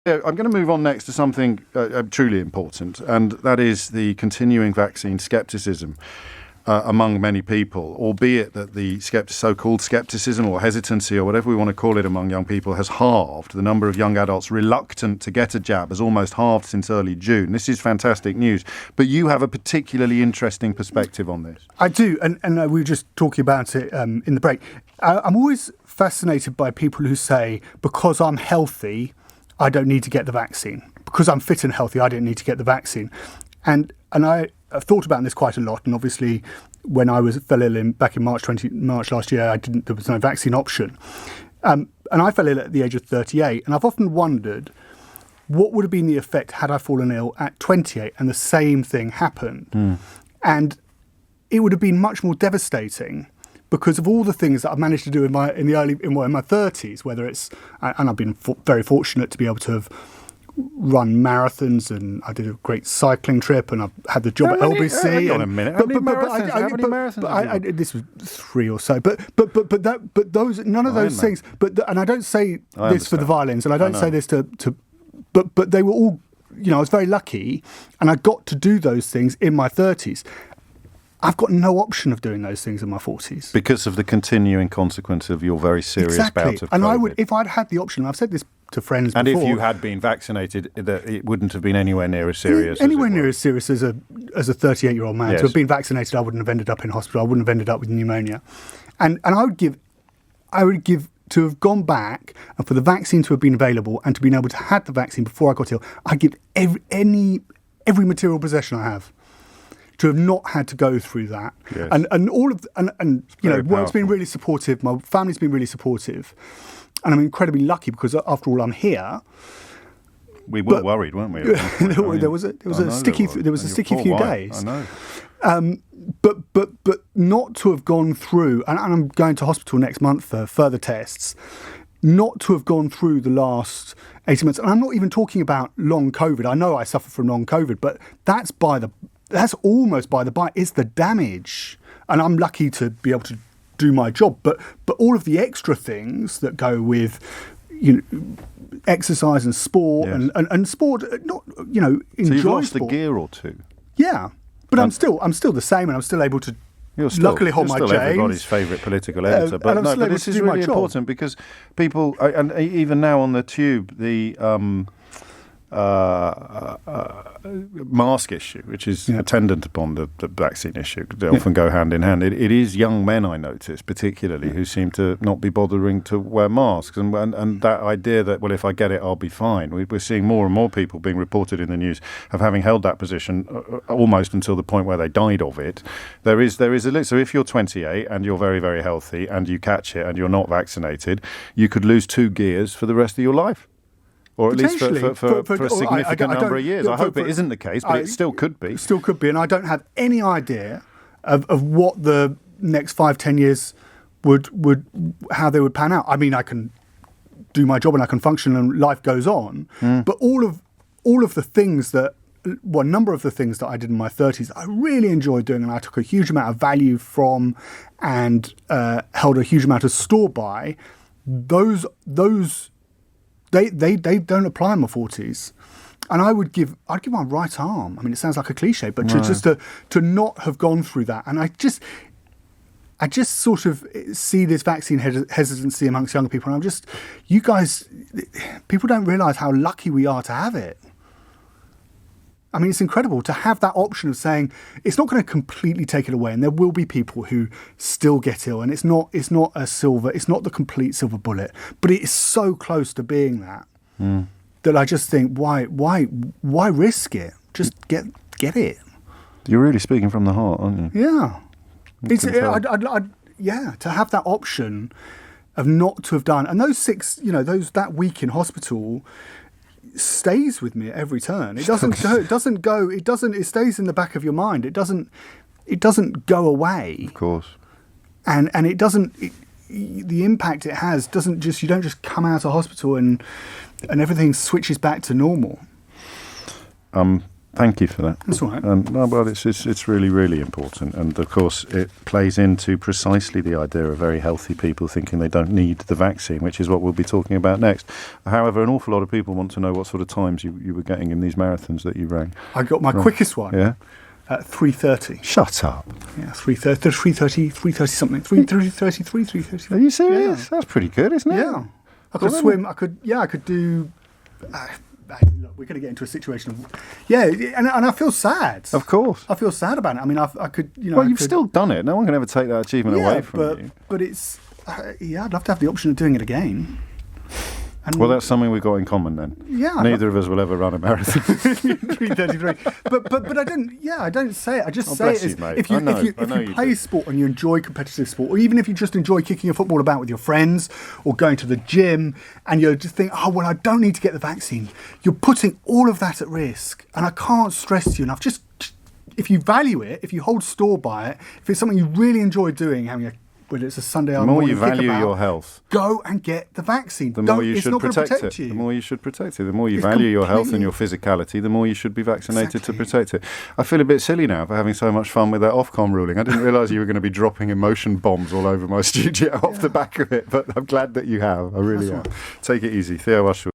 I'm going to move on next to something truly important, and that is the continuing vaccine scepticism among many people, albeit that the so-called scepticism or hesitancy or whatever we want to call it among young people has halved. The number of young adults reluctant to get a jab has almost halved since early June. This is fantastic news. But you have a particularly interesting perspective on this. I do, and we were just talking about it in the break. I'm always fascinated by people who say, because I'm healthy, I don't need to get the vaccine. Because I'm fit and healthy, I don't need to get the vaccine. And I've thought about this quite a lot. And obviously, when I fell ill back in March last year, there was no vaccine option. And I fell ill at the age of 38. And I've often wondered, what would have been the effect had I fallen ill at 28 and the same thing happened? And it would have been much more devastating because of all the things that I've managed to do in my 30s, whether it's, and I've been very fortunate to be able to have run marathons, and I did a great cycling trip, and I've had the job at LBC. Hang on a minute. How many marathons? This was 3 or so. But those, none of those things. And I don't say this for the violins, and I don't say this but they were all, I was very lucky, and I got to do those things in my 30s. I've got no option of doing those things in my 40s. Because of the continuing consequence of your very serious bout of COVID. And I would, if I'd had the option, and I've said this to friends before. And if you had been vaccinated, it wouldn't have been anywhere near as serious. Anywhere near as serious as a 38-year-old man. Yes. To have been vaccinated, I wouldn't have ended up in hospital. I wouldn't have ended up with pneumonia. And I would give to have gone back and for the vaccine to have been available and to be able to have the vaccine before I got ill, I'd give every material possession I have to have not had to go through that. Yes. And all of work's been really supportive, my family's been really supportive, and I'm incredibly lucky because after all I'm here. We were worried, weren't we? There was a sticky few days. I know. But not to have gone through, and I'm going to hospital next month for further tests, not to have gone through the last 18 months, and I'm not even talking about long COVID. I know I suffer from long COVID, but that's almost by the by. It's the damage, and I'm lucky to be able to do my job. But all of the extra things that go with, exercise and sport, yes. and sport, not enjoy. So you've lost sport. a gear or two. Yeah, but I'm still the same, and I'm still able to. Luckily hold my J's. You're still everybody's favourite political editor. But this is really important because people, and even now on the tube, the mask issue, which is attendant upon the vaccine issue, they often go hand in hand. It is young men, I notice, particularly, who seem to not be bothering to wear masks. And that idea that, well, if I get it, I'll be fine. We're seeing more and more people being reported in the news of having held that position almost until the point where they died of it. There is a so if you're 28 and you're very, very healthy and you catch it and you're not vaccinated, you could lose 2 gears for the rest of your life. Or at least for a significant number of years. I hope it isn't the case, but it still could be. Still could be, and I don't have any idea of what the next 5-10 years how they would pan out. I mean, I can do my job and I can function and life goes on, but all of the things a number of the things that I did in my 30s, I really enjoyed doing, and I took a huge amount of value from, and held a huge amount of store by. Those. They don't apply in my 40s, and I'd give my right arm. I mean, it sounds like a cliche, but to not have gone through that, and I just sort of see this vaccine hesitancy amongst younger people, and people don't realise how lucky we are to have it. I mean, it's incredible to have that option of saying it's not going to completely take it away, and there will be people who still get ill, and it's not the complete silver bullet, but it is so close to being that that I just think why risk it? Just get it. You're really speaking from the heart, aren't you? Yeah, to have that option of not to have done, and those 6, that week in hospital stays with me at every turn. It stays in the back of your mind. It doesn't go away. Of course. And it doesn't, the impact it has you don't just come out of hospital and everything switches back to normal. Thank you for that. That's all right. Well, it's really, really important. And, of course, it plays into precisely the idea of very healthy people thinking they don't need the vaccine, which is what we'll be talking about next. However, an awful lot of people want to know what sort of times you were getting in these marathons that you ran. I got my quickest one. Yeah? At 3:30. Shut up. Yeah, 3:30 something. 3:30. Are you serious? Yeah. That's pretty good, isn't it? Yeah. I could swim. I could do... look, we're going to get into a situation of... Yeah, and I feel sad. Of course. I feel sad about it. I mean, I could... Well, you've still done it. No one can ever take that achievement away from you. But it's... I'd love to have the option of doing it again. And well, that's something we've got in common then. Yeah. Neither of us will ever run a marathon. 3:33. But I don't. Yeah, I don't say it. I just say it as if you play sport and you enjoy competitive sport, or even if you just enjoy kicking a football about with your friends or going to the gym, and you just think, oh well, I don't need to get the vaccine. You're putting all of that at risk, and I can't stress to you enough. Just if you value it, if you hold store by it, if it's something you really enjoy doing, whether it's a Sunday the more you value your health, go and get the vaccine. The more you should protect it. The more you should protect it. The more you value your health and your physicality, the more you should be vaccinated to protect it. I feel a bit silly now for having so much fun with that Ofcom ruling. I didn't realise you were going to be dropping emotion bombs all over my studio off the back of it, but I'm glad that you have. I really am. Take it easy. Theo Usherwood.